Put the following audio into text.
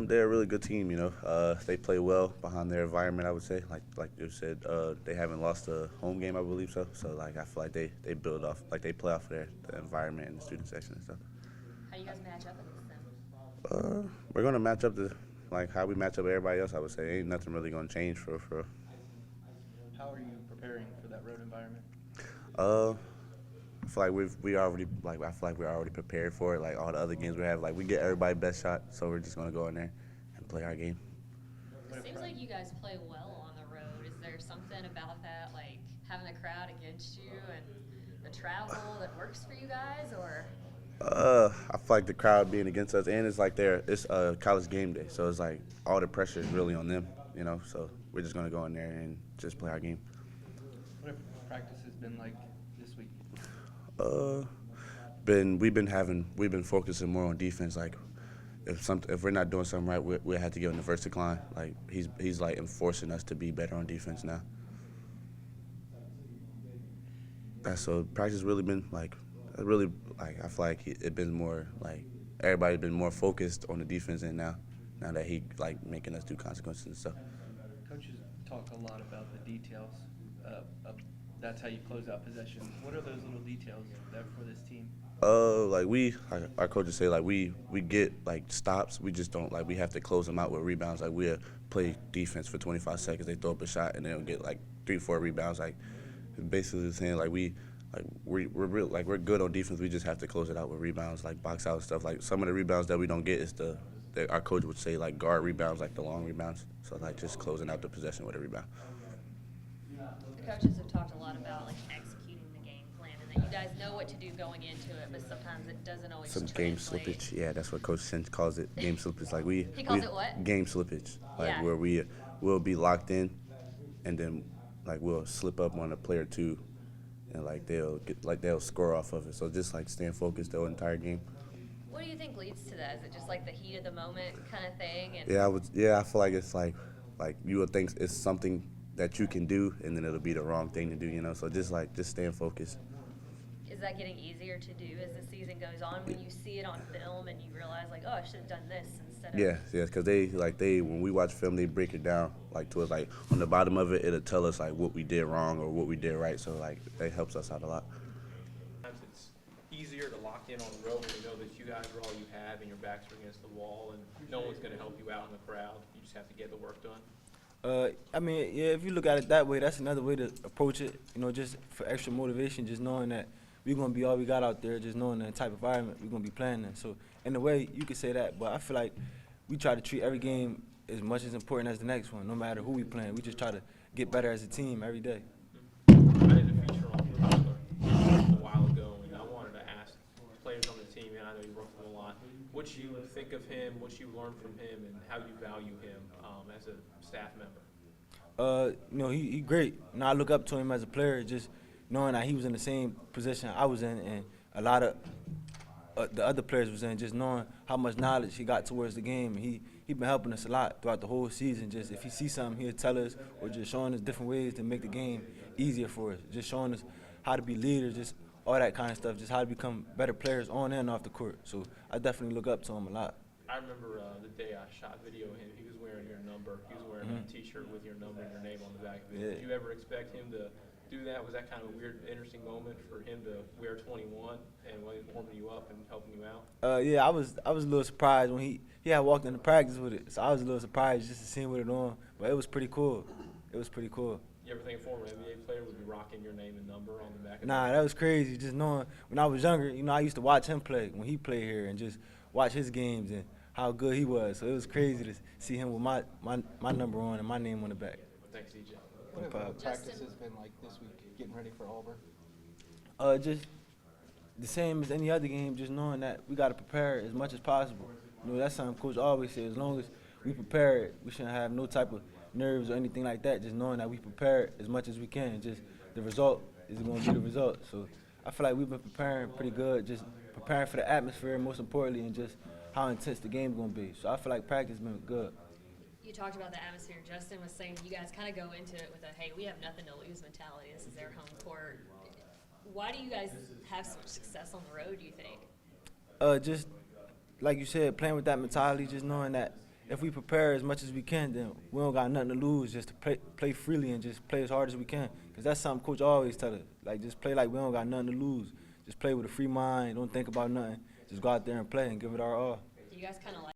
They're a really good team, you know. They play well behind their environment, I would say. Like you said, they haven't lost a home game, I believe so. So like I feel like they build off, like they play off of the environment and the student section and stuff. How do you guys match up against them? We're gonna match up to like how we match up with everybody else. I would say ain't nothing really gonna change for. How are you preparing for that road environment? Uh, I feel like we already like I feel like we're already prepared for it. Like all the other games we have, like we get everybody best shot, so we're just gonna go in there and play our game. It seems like you guys play well on the road. Is there something about that, like having the crowd against you and the travel that works for you guys, or? I feel like the crowd being against us, and it's like it's college game day, so it's like all the pressure is really on them, you know. So we're just gonna go in there and just play our game. What have practices been like this week? Uh, we've been focusing more on defense. Like if we're not doing something right, we have to give him the first decline. Like he's like enforcing us to be better on defense now. That's so practice really been like really like I feel like it been more like everybody's been more focused on the defense, and now that he like making us do consequences and stuff. Coaches talk a lot about the details. That's how you close out possessions. What are those little details there for this team? Like our coaches say, like we get like stops. We just don't like we have to close them out with rebounds. Like we'll play defense for 25 seconds. They throw up a shot and they'll get like 3-4 rebounds. Like basically saying like we're real like we're good on defense. We just have to close it out with rebounds, like box out stuff. Like some of the rebounds that we don't get is our coach would say like guard rebounds, like the long rebounds. So like just closing out the possession with a rebound. The coaches have talked a lot about like executing the game plan and that you guys know what to do going into it, but sometimes it doesn't always Some game translate. slippage, yeah, that's what Coach Cinch calls it. Game slippage, like He calls it what? Game slippage, like Yeah. where we'll be locked in, and then like we'll slip up on a player or two, and like they'll score off of it. So just like staying focused the whole entire game. What do you think leads to that? Is it just like the heat of the moment kind of thing? And Yeah, I feel like it's like you would think it's something that you can do, and then it'll be the wrong thing to do, you know. So just staying focused. is that getting easier to do as the season goes on when you see it on film and you realize like, oh, I should have done this instead of? Yeah, because they when we watch film, they break it down like to us, like on the bottom of it, it'll tell us like what we did wrong or what we did right. So like that helps us out a lot. Sometimes it's easier to lock in on the road when you know that you guys are all you have and your backs are against the wall and no one's going to help you out in the crowd. You just have to get the work done. I mean, yeah, if you look at it that way, that's another way to approach it, you know, just for extra motivation, just knowing that we're going to be all we got out there, just knowing the type of environment we're going to be playing in. So, in a way, you could say that, but I feel like we try to treat every game as much as important as the next one, no matter who we playing. We just try to get better as a team every day. I did a feature on Wagner a while ago, and I wanted to ask players on the team, and I know you work with him a lot, what you think of him, what you learned from him, and how you value him as a staff member. You know, he great. And I look up to him as a player, just knowing that he was in the same position I was in, and a lot of the other players was in, just knowing how much knowledge he got towards the game. And he been helping us a lot throughout the whole season. Just if he sees something, he'll tell us, or just showing us different ways to make the game easier for us. Just showing us how to be leaders, just all that kind of stuff, just how to become better players on and off the court. So I definitely look up to him a lot. I remember the day I shot video of him, he was wearing your number. He was wearing a T-shirt with your number and your name on the back of it. Yeah. Did you ever expect him to do that? Was that kind of a weird, interesting moment for him to wear 21 and warming you up and helping you out? Yeah, I was a little surprised when he had walked into practice with it. So I was a little surprised just to see him with it on. But it was pretty cool. It was pretty cool. You ever think a former NBA player would be rocking your name and number on the back of Nah, that was crazy. Just knowing when I was younger, you know, I used to watch him play when he played here and just watch his games and how good he was. So it was crazy to see him with my number on and my name on the back. Thanks, EJ. What have problem. practices been like this week, getting ready for Auburn? Just the same as any other game, just knowing that we got to prepare as much as possible. You know, that's something Coach always says. As long as we prepare, we shouldn't have no type of nerves or anything like that. Just knowing that we prepare as much as we can. Just the result is going to be the result. So I feel like we've been preparing pretty good, just preparing for the atmosphere, most importantly, and just how intense the game's going to be. So I feel like practice has been good. You talked about the atmosphere. Justin was saying you guys kind of go into it with a, hey, we have nothing to lose mentality. This is their home court. Why do you guys have so much success on the road, do you think? Just like you said, playing with that mentality, just knowing that if we prepare as much as we can, then we don't got nothing to lose. Just to play freely and just play as hard as we can. Because that's something Coach always tell us. Like, just play like we don't got nothing to lose. Just play with a free mind. Don't think about nothing. Just go out there and play and give it our all. Do you guys kind of like